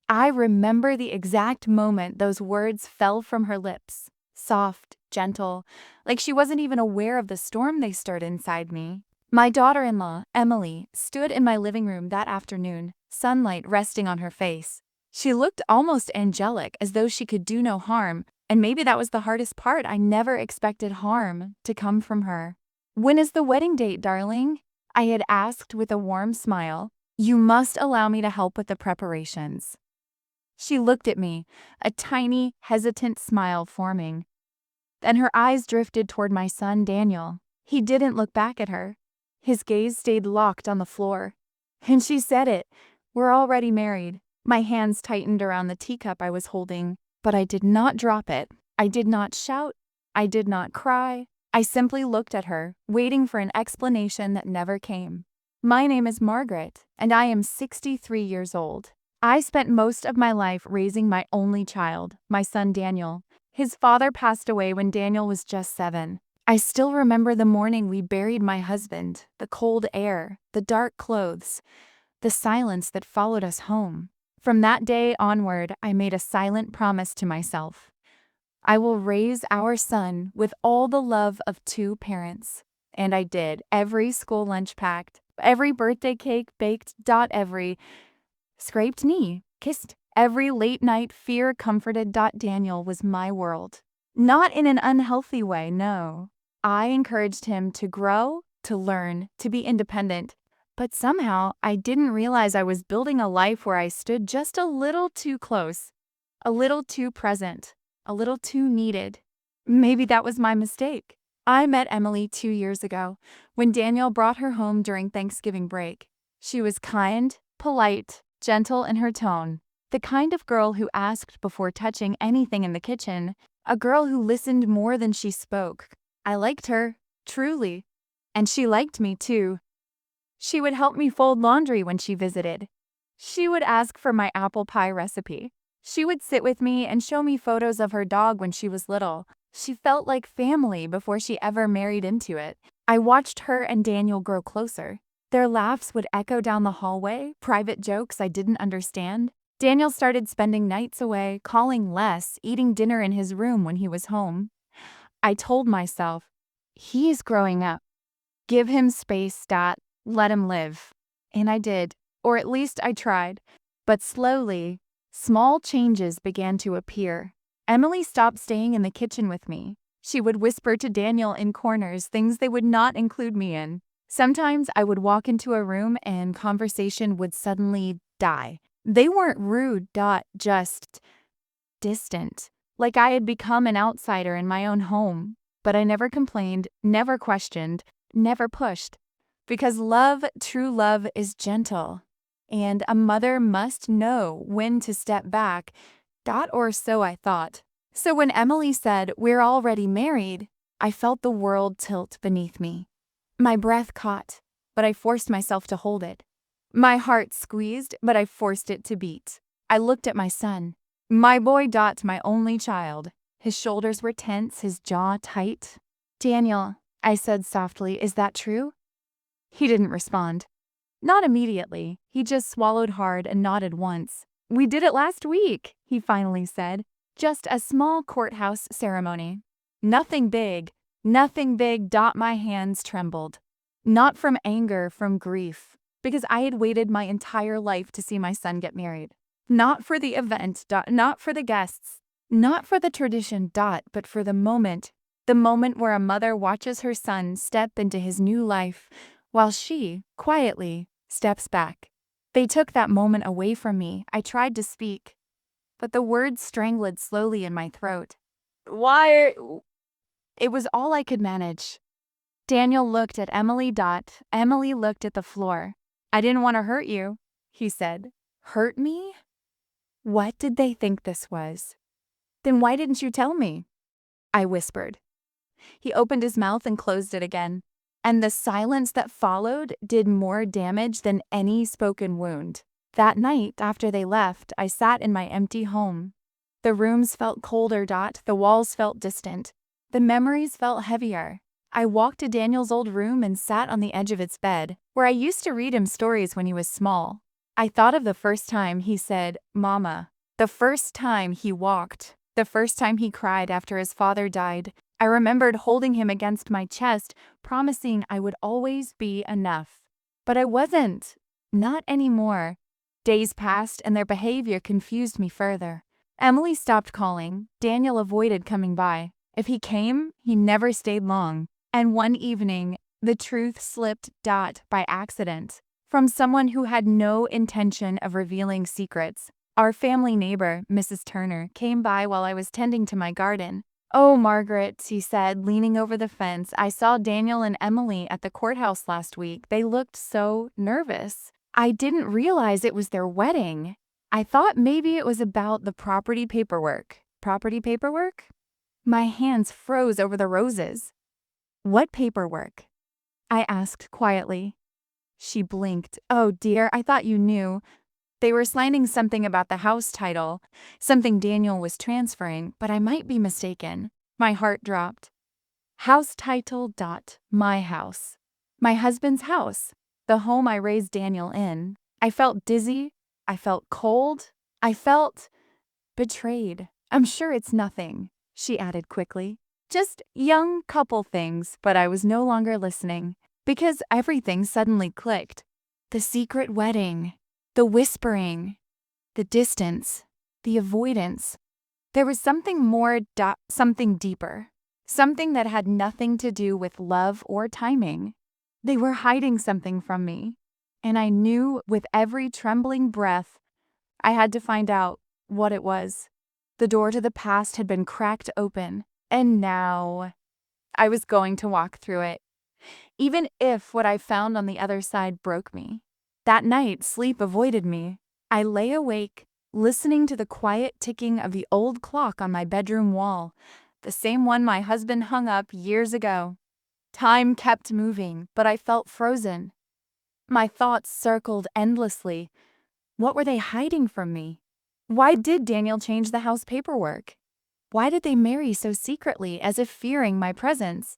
I remember the exact moment those words fell from her lips. Soft, gentle, like she wasn't even aware of the storm they stirred inside me. My daughter-in-law, Emily, stood in my living room that afternoon, sunlight resting on her face. She looked almost angelic, as though she could do no harm, and maybe that was the hardest part. I never expected harm to come from her. "When is the wedding date, darling?" I had asked with a warm smile. "You must allow me to help with the preparations." She looked at me, a tiny, hesitant smile forming. Then her eyes drifted toward my son, Daniel. He didn't look back at her. His gaze stayed locked on the floor. And she said it. "We're already married." My hands tightened around the teacup I was holding, but I did not drop it. I did not shout. I did not cry. I simply looked at her, waiting for an explanation that never came. "My name is Margaret, and I am 63 years old. I spent most of my life raising my only child, my son Daniel. His father passed away when Daniel was just 7. I still remember the morning we buried my husband, the cold air, the dark clothes, the silence that followed us home. From that day onward, I made a silent promise to myself. I will raise our son with all the love of 2 parents. And I did. Every school lunch packed, every birthday cake baked, every scraped knee kissed, every late night fear comforted. Daniel was my world. Not in an unhealthy way, no. I encouraged him to grow, to learn, to be independent. But somehow, I didn't realize I was building a life where I stood just a little too close, a little too present, a little too needed. Maybe that was my mistake. I met Emily 2 years ago, when Daniel brought her home during Thanksgiving break. She was kind, polite, gentle in her tone, the kind of girl who asked before touching anything in the kitchen, a girl who listened more than she spoke. I liked her, truly. And she liked me too. She would help me fold laundry when she visited. She would ask for my apple pie recipe. She would sit with me and show me photos of her dog when she was little. She felt like family before she ever married into it. I watched her and Daniel grow closer. Their laughs would echo down the hallway, private jokes I didn't understand. Daniel started spending nights away, calling less, eating dinner in his room when he was home. I told myself, he's growing up. Give him space, let him live. And I did, or at least I tried. But slowly, small changes began to appear. Emily stopped staying in the kitchen with me. She would whisper to Daniel in corners things they would not include me in. Sometimes I would walk into a room and conversation would suddenly die. They weren't rude, just distant. Like I had become an outsider in my own home. But I never complained, never questioned, never pushed. Because love, true love, is gentle. And a mother must know when to step back, or so I thought. So when Emily said, "We're already married," I felt the world tilt beneath me. My breath caught, but I forced myself to hold it. My heart squeezed, but I forced it to beat. I looked at my son. My boy, my only child. His shoulders were tense, his jaw tight. "Daniel," I said softly, "is that true?" He didn't respond. Not immediately. He just swallowed hard and nodded once. "We did it last week," he finally said. "Just a small courthouse ceremony. Nothing big, nothing big." My hands trembled. Not from anger, from grief. Because I had waited my entire life to see my son get married. Not for the event, not for the guests, not for the tradition, but for the moment. The moment where a mother watches her son step into his new life, while she, quietly, steps back. They took that moment away from me. I tried to speak, but the words strangled slowly in my throat. "Why?" It was all I could manage. Daniel looked at Emily. Emily looked at the floor. "I didn't want to hurt you," he said. Hurt me? What did they think this was? "Then why didn't you tell me?" I whispered. He opened his mouth and closed it again. And the silence that followed did more damage than any spoken wound. That night, after they left, I sat in my empty home. The rooms felt colder. The walls felt distant. The memories felt heavier. I walked to Daniel's old room and sat on the edge of its bed, where I used to read him stories when he was small. I thought of the first time he said, "Mama," the first time he walked, the first time he cried after his father died. I remembered holding him against my chest, promising I would always be enough. But I wasn't. Not anymore. Days passed and their behavior confused me further. Emily stopped calling. Daniel avoided coming by. If he came, he never stayed long. And one evening, the truth slipped by accident from someone who had no intention of revealing secrets. Our family neighbor, Mrs. Turner, came by while I was tending to my garden. "Oh, Margaret," he said, leaning over the fence, "I saw Daniel and Emily at the courthouse last week. They looked so nervous. I didn't realize it was their wedding. I thought maybe it was about the property paperwork." Property paperwork? My hands froze over the roses. "What paperwork?" I asked quietly. She blinked. "Oh dear, I thought you knew. They were signing something about the house title, something Daniel was transferring, but I might be mistaken." My heart dropped. House title. My house. My husband's house. The home I raised Daniel in. I felt dizzy. I felt cold. I felt betrayed. "I'm sure it's nothing," she added quickly. "Just young couple things," but I was no longer listening, because everything suddenly clicked. The secret wedding. The whispering, the distance, the avoidance. There was something more, something deeper, something that had nothing to do with love or timing. They were hiding something from me, and I knew with every trembling breath I had to find out what it was. The door to the past had been cracked open, and now I was going to walk through it, even if what I found on the other side broke me. That night, sleep avoided me. I lay awake, listening to the quiet ticking of the old clock on my bedroom wall, the same one my husband hung up years ago. Time kept moving, but I felt frozen. My thoughts circled endlessly. What were they hiding from me? Why did Daniel change the house paperwork? Why did they marry so secretly, as if fearing my presence?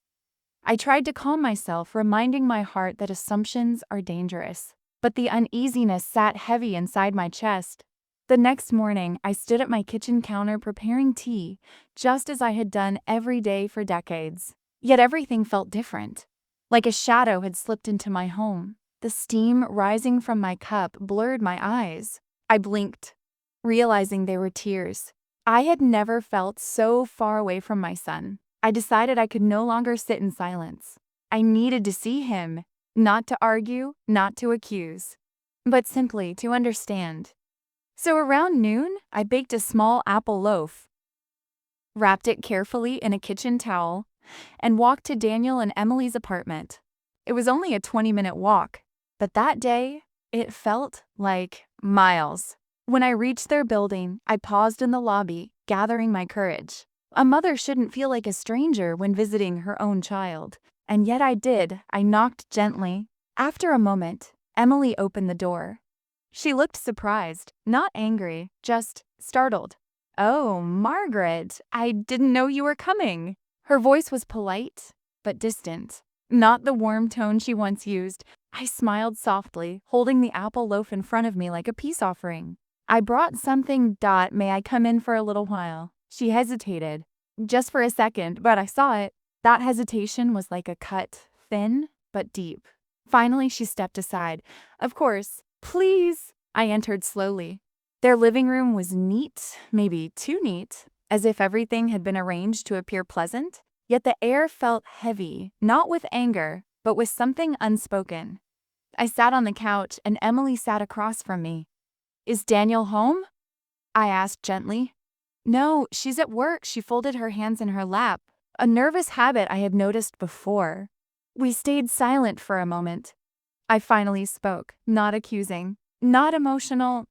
I tried to calm myself, reminding my heart that assumptions are dangerous. But the uneasiness sat heavy inside my chest. The next morning, I stood at my kitchen counter preparing tea, just as I had done every day for decades. Yet everything felt different, like a shadow had slipped into my home. The steam rising from my cup blurred my eyes. I blinked, realizing they were tears. I had never felt so far away from my son. I decided I could no longer sit in silence. I needed to see him. Not to argue, not to accuse, but simply to understand. So around noon, I baked a small apple loaf, wrapped it carefully in a kitchen towel, and walked to Daniel and Emily's apartment. It was only a 20-minute walk, but that day, it felt like miles. When I reached their building, I paused in the lobby, gathering my courage. A mother shouldn't feel like a stranger when visiting her own child. And yet I did. I knocked gently. After a moment, Emily opened the door. She looked surprised, not angry, just startled. "Oh, Margaret, I didn't know you were coming." Her voice was polite, but distant, not the warm tone she once used. I smiled softly, holding the apple loaf in front of me like a peace offering. "I brought something. May I come in for a little while?" She hesitated, just for a second, but I saw it. That hesitation was like a cut, thin but deep. Finally, she stepped aside. "Of course, please." I entered slowly. Their living room was neat, maybe too neat, as if everything had been arranged to appear pleasant. Yet the air felt heavy, not with anger, but with something unspoken. I sat on the couch, and Emily sat across from me. "Is Daniel home?" I asked gently. "No, she's at work." She folded her hands in her lap, a nervous habit I had noticed before. We stayed silent for a moment. I finally spoke, not accusing, not emotional,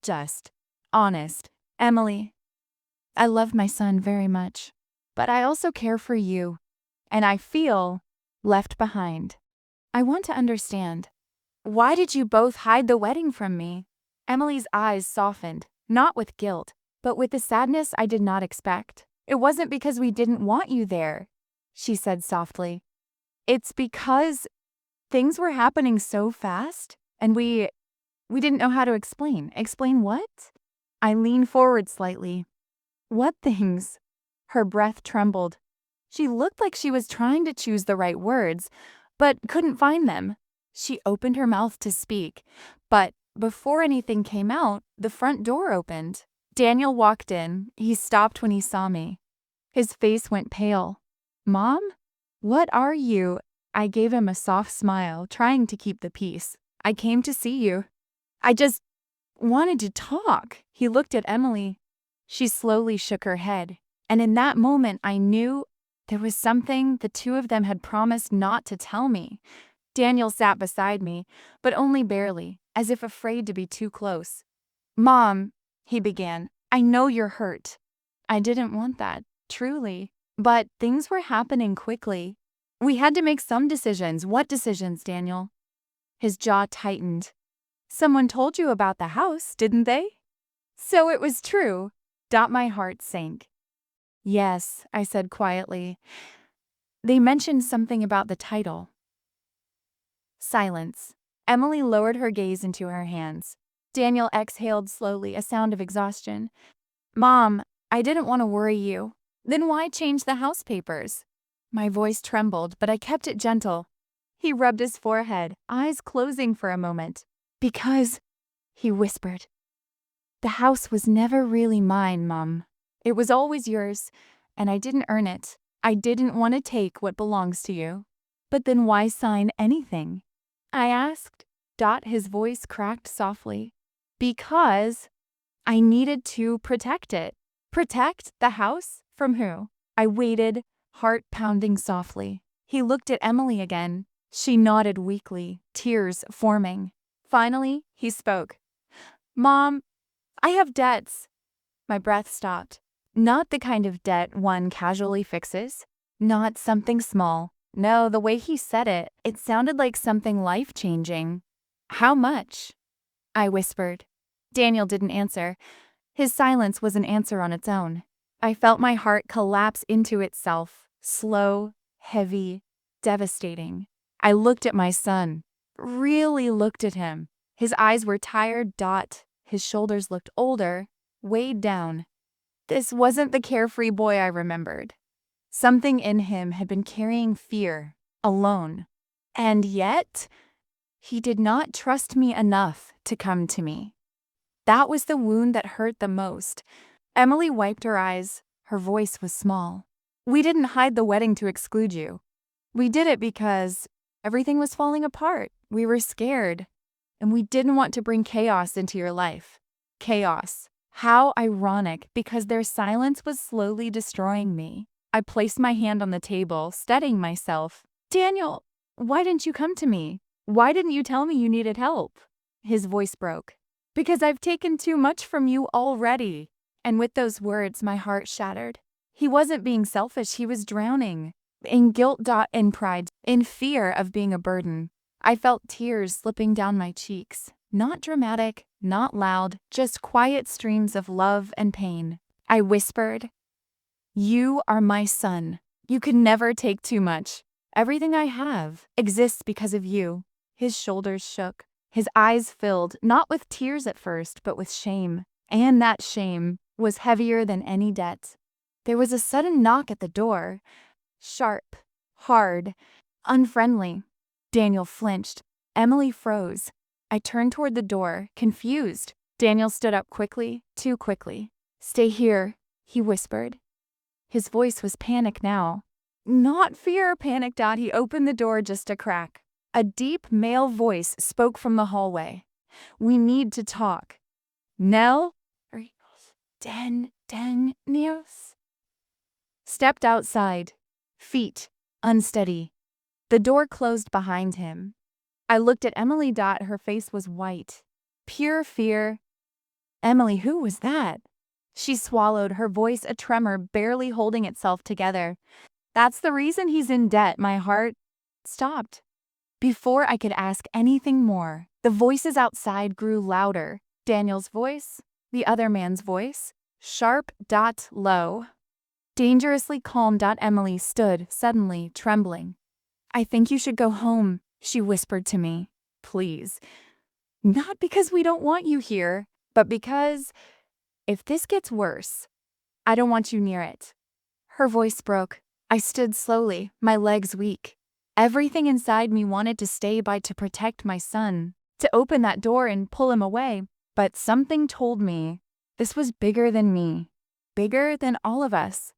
just honest. "Emily, I love my son very much, but I also care for you, and I feel left behind. I want to understand. Why did you both hide the wedding from me?" Emily's eyes softened, not with guilt, but with the sadness I did not expect. "It wasn't because we didn't want you there," she said softly. "It's because things were happening so fast, and we We didn't know how to explain. Explain what? I leaned forward slightly. What things? Her breath trembled. She looked like she was trying to choose the right words, but couldn't find them. She opened her mouth to speak, but before anything came out, the front door opened. Daniel walked in. He stopped when he saw me. His face went pale. Mom? What are you? I gave him a soft smile, trying to keep the peace. I came to see you. I just wanted to talk. He looked at Emily. She slowly shook her head, and in that moment I knew there was something the two of them had promised not to tell me. Daniel sat beside me, but only barely, as if afraid to be too close. Mom, he began, I know you're hurt. I didn't want that, truly. But things were happening quickly. We had to make some decisions. What decisions, Daniel? His jaw tightened. Someone told you about the house, didn't they? So it was true. My heart sank. Yes, I said quietly. They mentioned something about the title. Silence. Emily lowered her gaze into her hands. Daniel exhaled slowly, a sound of exhaustion. Mom, I didn't want to worry you. Then why change the house papers? My voice trembled, but I kept it gentle. He rubbed his forehead, eyes closing for a moment. Because, he whispered, the house was never really mine, Mom. It was always yours, and I didn't earn it. I didn't want to take what belongs to you. But then why sign anything? I asked. His voice cracked softly. Because I needed to protect it. Protect the house? From who? I waited, heart pounding softly. He looked at Emily again. She nodded weakly, tears forming. Finally, he spoke. Mom, I have debts. My breath stopped. Not the kind of debt one casually fixes. Not something small. No, the way he said it, it sounded like something life-changing. How much? I whispered. Daniel didn't answer. His silence was an answer on its own. I felt my heart collapse into itself, slow, heavy, devastating. I looked at my son, really looked at him. His eyes were tired. His shoulders looked older, weighed down. This wasn't the carefree boy I remembered. Something in him had been carrying fear, alone. And yet, he did not trust me enough to come to me. That was the wound that hurt the most. Emily wiped her eyes. Her voice was small. We didn't hide the wedding to exclude you. We did it because everything was falling apart. We were scared. And we didn't want to bring chaos into your life. Chaos. How ironic, because their silence was slowly destroying me. I placed my hand on the table, steadying myself. Daniel, why didn't you come to me? Why didn't you tell me you needed help? His voice broke. Because I've taken too much from you already. And with those words, my heart shattered. He wasn't being selfish, he was drowning. In guilt. In pride. In fear of being a burden. I felt tears slipping down my cheeks. Not dramatic, not loud, just quiet streams of love and pain. I whispered, You are my son. You could never take too much. Everything I have exists because of you. His shoulders shook. His eyes filled, not with tears at first, but with shame. And that shame was heavier than any debt. There was a sudden knock at the door. Sharp, hard, unfriendly. Daniel flinched. Emily froze. I turned toward the door, confused. Daniel stood up quickly, too quickly. Stay here, he whispered. His voice was panic now. Not fear, panic. He opened the door just a crack. A deep male voice spoke from the hallway. We need to talk. Nell? Daniels? Stepped outside. Feet unsteady. The door closed behind him. I looked at Emily. Her face was white. Pure fear. Emily, who was that? She swallowed, her voice a tremor, barely holding itself together. That's the reason he's in debt. My heart stopped. Before I could ask anything more, the voices outside grew louder. Daniel's voice, the other man's voice, sharp. Low. Dangerously calm. Emily stood, suddenly trembling. I think you should go home, she whispered to me. Please. Not because we don't want you here, but because if this gets worse, I don't want you near it. Her voice broke. I stood slowly, my legs weak. Everything inside me wanted to stay by to protect my son, to open that door and pull him away. But something told me this was bigger than me, bigger than all of us.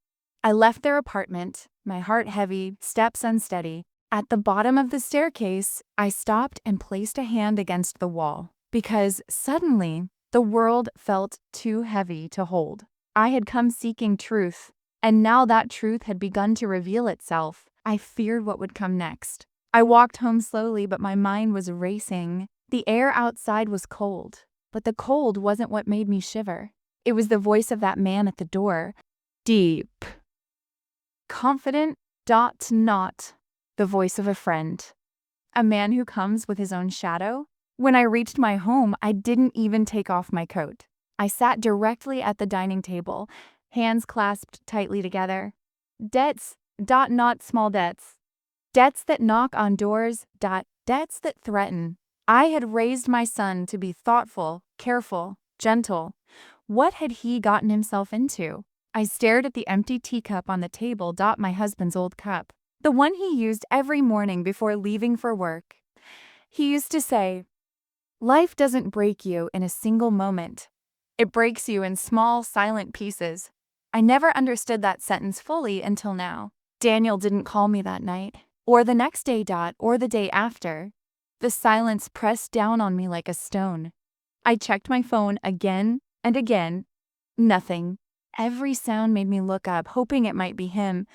I left their apartment, my heart heavy, steps unsteady. At the bottom of the staircase, I stopped and placed a hand against the wall, because suddenly the world felt too heavy to hold. I had come seeking truth, and now that truth had begun to reveal itself. I feared what would come next. I walked home slowly, but my mind was racing. The air outside was cold, but the cold wasn't what made me shiver. It was the voice of that man at the door. Deep. Confident, not the voice of a friend. A man who comes with his own shadow. When I reached my home, I didn't even take off my coat. I sat directly at the dining table, hands clasped tightly together. Debts, not small debts. Debts that knock on doors, debts that threaten. I had raised my son to be thoughtful, careful, gentle. What had he gotten himself into? I stared at the empty teacup on the table, my husband's old cup, the one he used every morning before leaving for work. He used to say, "Life doesn't break you in a single moment. It breaks you in small, silent pieces." I never understood that sentence fully until now. Daniel didn't call me that night, or the next day, or the day after. The silence pressed down on me like a stone. I checked my phone again and again. Nothing. Every sound made me look up, hoping it might be him,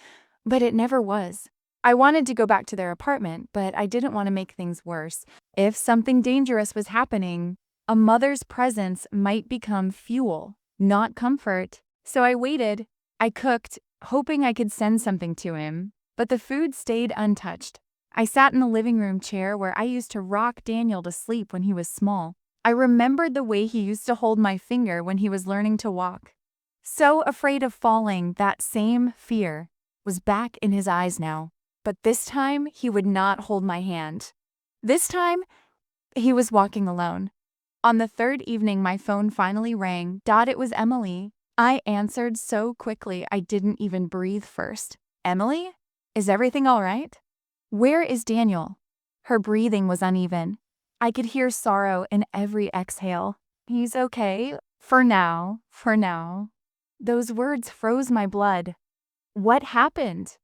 but it never was. I wanted to go back to their apartment, but I didn't want to make things worse. If something dangerous was happening, a mother's presence might become fuel, not comfort. So I waited. I cooked, hoping I could send something to him, but the food stayed untouched. I sat in the living room chair where I used to rock Daniel to sleep when he was small. I remembered the way he used to hold my finger when he was learning to walk. So afraid of falling, that same fear was back in his eyes now. But this time, he would not hold my hand. This time, he was walking alone. On the third evening, my phone finally rang. It was Emily. I answered so quickly I didn't even breathe first. "Emily? Is everything all right?" "Where is Daniel?" Her breathing was uneven. I could hear sorrow in every exhale. "He's okay. For now. Those words froze my blood. What happened?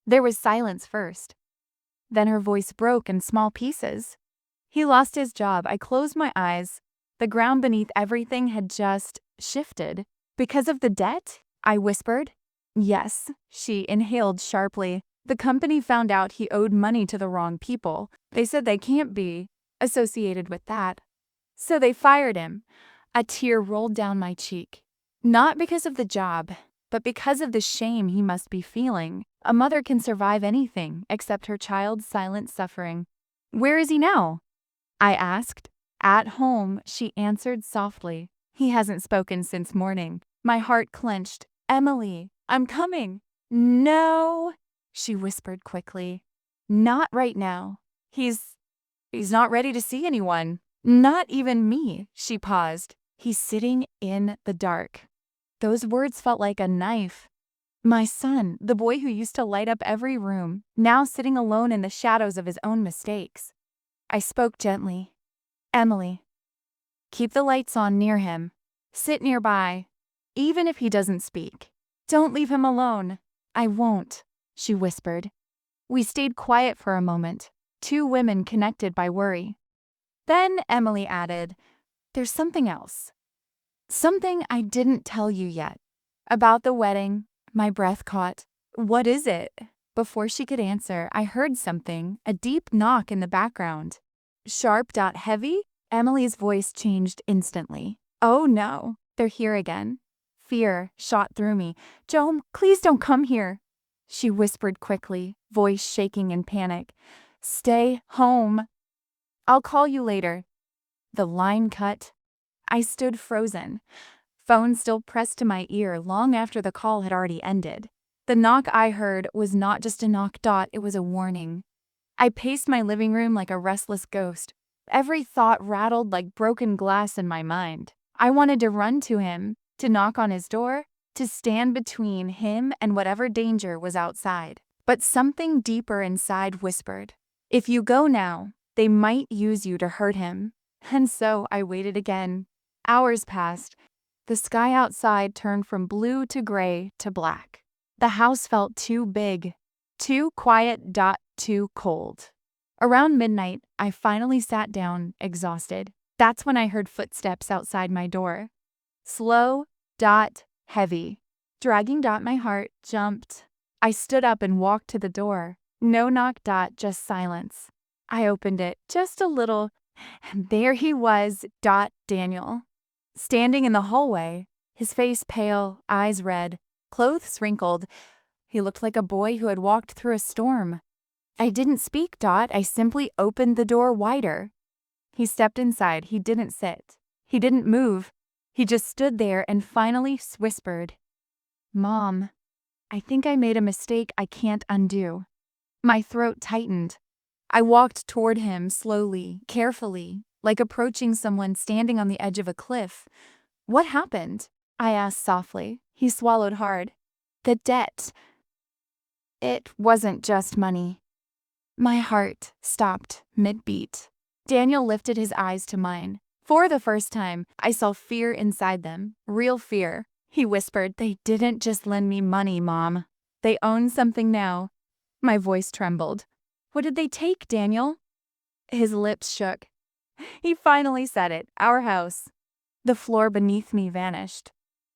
There was silence first. Then her voice broke in small pieces. He lost his job. I closed my eyes. The ground beneath everything had just shifted. Because of the debt? I whispered. Yes, she inhaled sharply. The company found out he owed money to the wrong people. They said they can't be associated with that. So they fired him. A tear rolled down my cheek. Not because of the job, but because of the shame he must be feeling. A mother can survive anything except her child's silent suffering. "Where is he now?" I asked. "At home," she answered softly. "He hasn't spoken since morning." My heart clenched. "Emily, I'm coming." "No," she whispered quickly. "Not right now. He's not ready to see anyone. Not even me." She paused. "He's sitting in the dark." Those words felt like a knife. My son, the boy who used to light up every room, now sitting alone in the shadows of his own mistakes. I spoke gently. "Emily, keep the lights on near him. Sit nearby, even if he doesn't speak. Don't leave him alone." "I won't," she whispered. We stayed quiet for a moment, two women connected by worry. Then Emily added, "There's something else. Something I didn't tell you yet. About the wedding." My breath caught. "What is it?" Before she could answer, I heard something, a deep knock in the background. Sharp, heavy. Emily's voice changed instantly. "Oh no, they're here again." Fear shot through me. "Joan, please don't come here." She whispered quickly, voice shaking in panic. "Stay home. I'll call you later." The line cut. I stood frozen, phone still pressed to my ear long after the call had already ended. The knock I heard was not just a knock. It was a warning. I paced my living room like a restless ghost. Every thought rattled like broken glass in my mind. I wanted to run to him, to knock on his door, to stand between him and whatever danger was outside. But something deeper inside whispered, "If you go now, they might use you to hurt him." And so I waited again. Hours passed. The sky outside turned from blue to gray to black. The house felt too big, too quiet, too cold. Around midnight, I finally sat down, exhausted. That's when I heard footsteps outside my door. Slow, heavy. Dragging. My heart jumped. I stood up and walked to the door. No knock. Just silence. I opened it just a little, and there he was, Daniel. Standing in the hallway, his face pale, eyes red, clothes wrinkled. He looked like a boy who had walked through a storm. I didn't speak. I simply opened the door wider. He stepped inside. He didn't sit. He didn't move. He just stood there and finally whispered, "Mom, I think I made a mistake I can't undo." My throat tightened. I walked toward him slowly, carefully, like approaching someone standing on the edge of a cliff. "What happened?" I asked softly. He swallowed hard. "The debt. It wasn't just money." My heart stopped mid-beat. Daniel lifted his eyes to mine. For the first time, I saw fear inside them, real fear. He whispered, "They didn't just lend me money, Mom. They own something now." My voice trembled. "What did they take, Daniel?" His lips shook. He finally said it, "Our house." The floor beneath me vanished.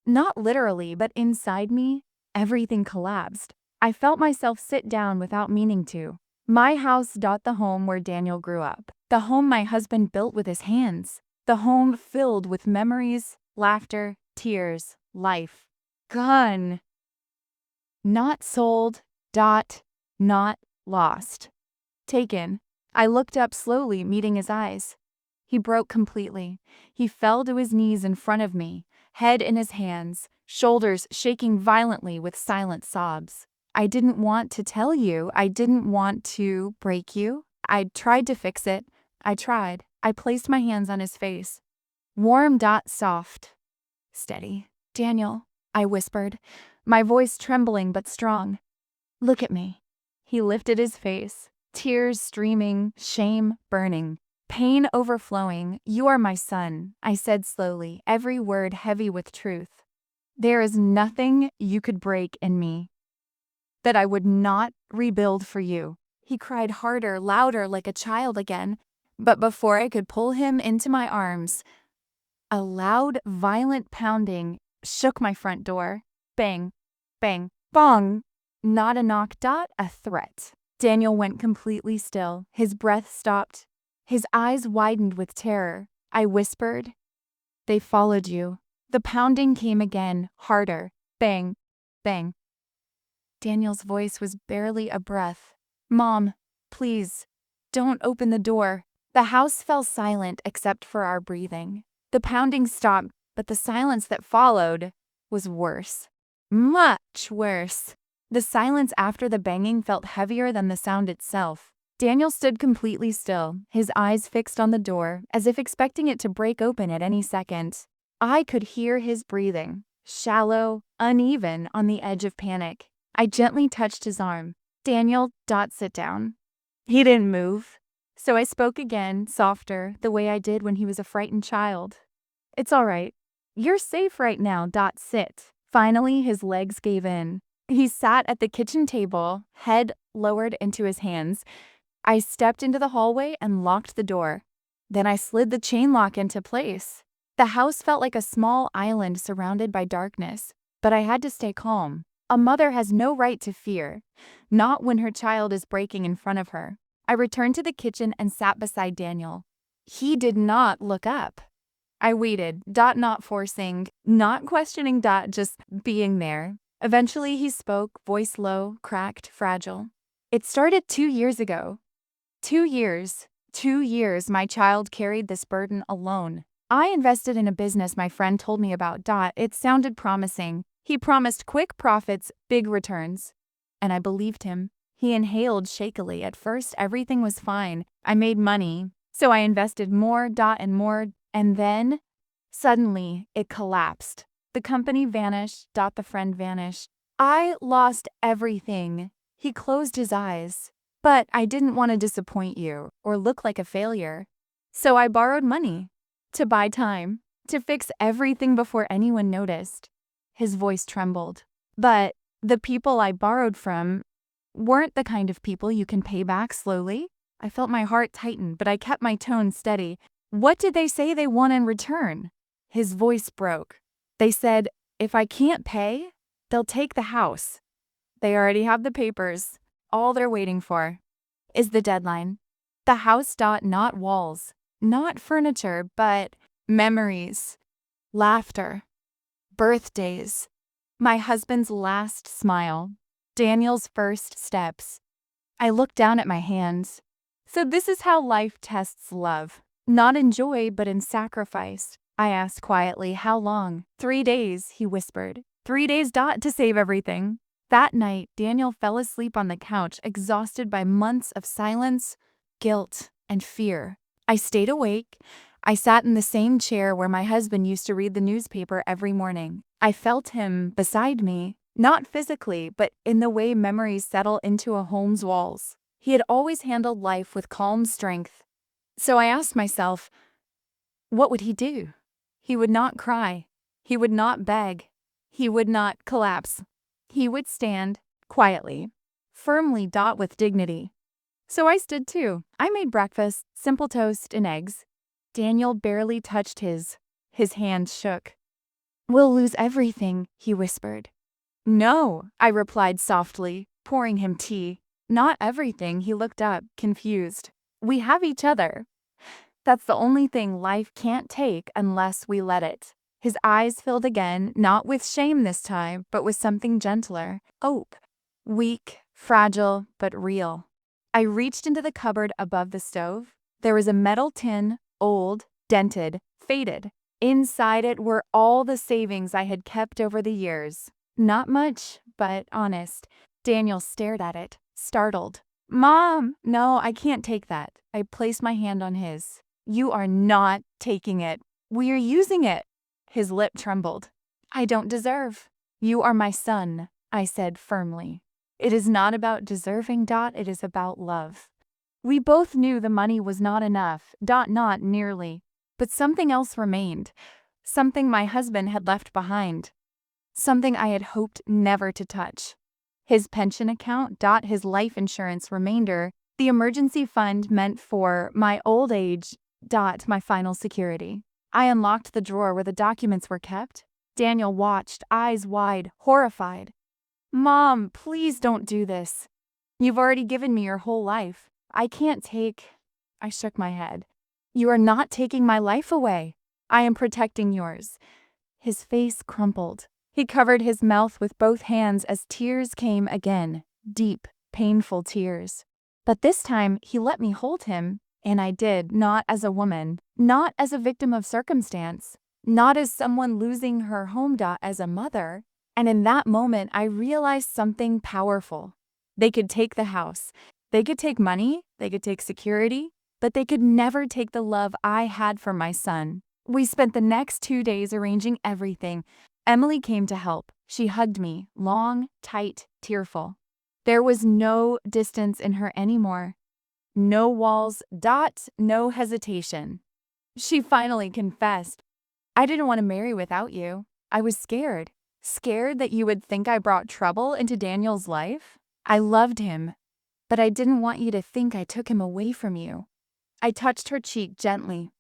Not literally, but inside me, everything collapsed. I felt myself sit down without meaning to. My house. The home where Daniel grew up. The home my husband built with his hands. The home filled with memories, laughter, tears, life. Gone. Not sold. Not lost. Taken. I looked up slowly, meeting his eyes. He broke completely. He fell to his knees in front of me, head in his hands, shoulders shaking violently with silent sobs. "I didn't want to tell you. I didn't want to break you. I tried to fix it. I tried." I placed my hands on his face. Warm. Soft. Steady. "Daniel," I whispered, my voice trembling but strong. "Look at me." He lifted his face, tears streaming, shame burning, pain overflowing. "You are my son," I said slowly, every word heavy with truth. "There is nothing you could break in me that I would not rebuild for you." He cried harder, louder, like a child again. But before I could pull him into my arms, a loud, violent pounding shook my front door. Bang, bang, bong. Not a knock. A threat. Daniel went completely still. His breath stopped. His eyes widened with terror. I whispered, "They followed you." The pounding came again, harder. Bang, bang. Daniel's voice was barely a breath. "Mom, please, don't open the door." The house fell silent except for our breathing. The pounding stopped, but the silence that followed was worse. Much worse. The silence after the banging felt heavier than the sound itself. Daniel stood completely still, his eyes fixed on the door, as if expecting it to break open at any second. I could hear his breathing, shallow, uneven, on the edge of panic. I gently touched his arm. "Daniel, sit down." He didn't move. So I spoke again, softer, the way I did when he was a frightened child. "It's all right. You're safe right now. Sit." Finally, his legs gave in. He sat at the kitchen table, head lowered into his hands. I stepped into the hallway and locked the door. Then I slid the chain lock into place. The house felt like a small island surrounded by darkness, but I had to stay calm. A mother has no right to fear, not when her child is breaking in front of her. I returned to the kitchen and sat beside Daniel. He did not look up. I waited, not forcing, not questioning, just being there. Eventually he spoke, voice low, cracked, fragile. "It started 2 years ago. 2 years. 2 years my child carried this burden alone. I invested in a business my friend told me about. It sounded promising. He promised quick profits, big returns. And I believed him." He inhaled shakily. "At first, everything was fine. I made money. So I invested more, and more, and then suddenly it collapsed. The company vanished, the friend vanished. I lost everything. He closed his eyes. But I didn't want to disappoint you or look like a failure. So I borrowed money to buy time, to fix everything before anyone noticed. His voice trembled. But the people I borrowed from weren't the kind of people you can pay back slowly. I felt my heart tighten, but I kept my tone steady. What did they say they want in return? His voice broke. They said, if I can't pay, they'll take the house. They already have the papers. All they're waiting for is the deadline. The house. Not walls, not furniture, but memories, laughter, birthdays, my husband's last smile, Daniel's first steps. I looked down at my hands. So this is how life tests love. Not in joy, but in sacrifice. I asked quietly, how long? 3 days, he whispered. 3 days. To save everything. That night, Daniel fell asleep on the couch, exhausted by months of silence, guilt, and fear. I stayed awake. I sat in the same chair where my husband used to read the newspaper every morning. I felt him beside me, not physically, but in the way memories settle into a home's walls. He had always handled life with calm strength. So I asked myself, what would he do? He would not cry. He would not beg. He would not collapse. He would stand, quietly, firmly, with dignity. So I stood too. I made breakfast, simple toast and eggs. Daniel barely touched his. His hands shook. We'll lose everything, he whispered. No, I replied softly, pouring him tea. Not everything, he looked up, confused. We have each other. That's the only thing life can't take unless we let it. His eyes filled again, not with shame this time, but with something gentler. Hope. Weak, fragile, but real. I reached into the cupboard above the stove. There was a metal tin, old, dented, faded. Inside it were all the savings I had kept over the years. Not much, but honest. Daniel stared at it, startled. Mom, no, I can't take that. I placed my hand on his. You are not taking it. We are using it. His lip trembled. I don't deserve. You are my son, I said firmly. It is not about deserving. It is about love. We both knew the money was not enough. Not nearly. But something else remained. Something my husband had left behind. Something I had hoped never to touch. His pension account. His life insurance remainder. The emergency fund meant for my old age. My final security. I unlocked the drawer where the documents were kept. Daniel watched, eyes wide, horrified. Mom, please don't do this. You've already given me your whole life. I can't take... I shook my head. You are not taking my life away. I am protecting yours. His face crumpled. He covered his mouth with both hands as tears came again. Deep, painful tears. But this time, he let me hold him. And I did, not as a woman, not as a victim of circumstance, not as someone losing her home. As a mother. And in that moment, I realized something powerful. They could take the house. They could take money. They could take security. But they could never take the love I had for my son. We spent the next 2 days arranging everything. Emily came to help. She hugged me, long, tight, tearful. There was no distance in her anymore. No walls. No hesitation. She finally confessed. I didn't want to marry without you. I was scared. Scared that you would think I brought trouble into Daniel's life. I loved him, but I didn't want you to think I took him away from you. I touched her cheek gently.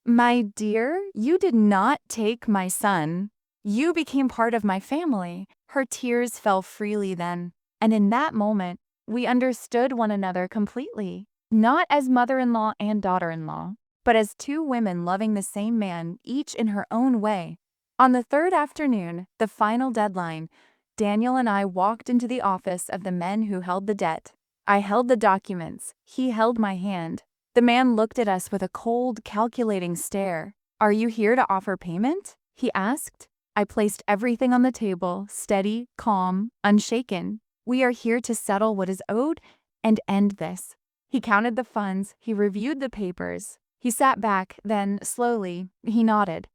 My dear, you did not take my son. You became part of my family. Her tears fell freely then, and in that moment, we understood one another completely. Not as mother-in-law and daughter-in-law, but as 2 women loving the same man, each in her own way. On the 3rd afternoon, the final deadline, Daniel and I walked into the office of the men who held the debt. I held the documents. He held my hand. The man looked at us with a cold, calculating stare. Are you here to offer payment? He asked. I placed everything on the table, steady, calm, unshaken. We are here to settle what is owed and end this. He counted the funds, he reviewed the papers. He sat back, then, slowly, he nodded.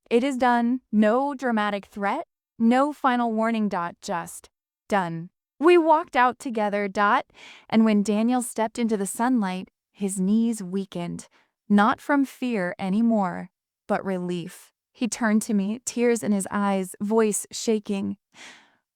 It is done. No dramatic threat. No final warning. Just done. We walked out together. And when Daniel stepped into the sunlight, his knees weakened. Not from fear anymore, but relief. He turned to me, tears in his eyes, voice shaking.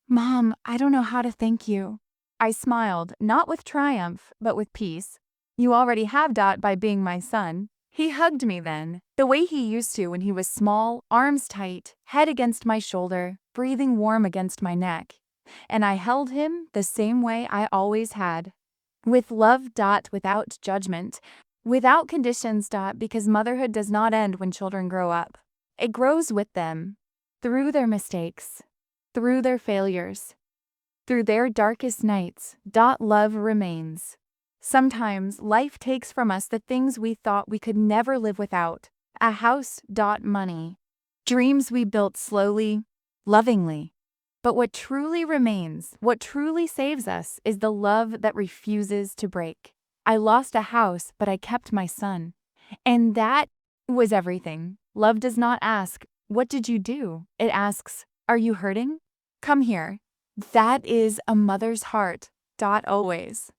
Mom, I don't know how to thank you. I smiled, not with triumph, but with peace. You already have. By being my son. He hugged me then, the way he used to when he was small, arms tight, head against my shoulder, breathing warm against my neck. And I held him the same way I always had. With love. Without judgment. Without conditions. Because motherhood does not end when children grow up. It grows with them. Through their mistakes. Through their failures. Through their darkest nights. Love remains. Sometimes life takes from us the things we thought we could never live without. A house. Money. Dreams we built slowly, lovingly. But what truly remains, what truly saves us, is the love that refuses to break. I lost a house, but I kept my son. And that was everything. Love does not ask, "What did you do?" It asks, "Are you hurting? Come here." That is a mother's heart. Always.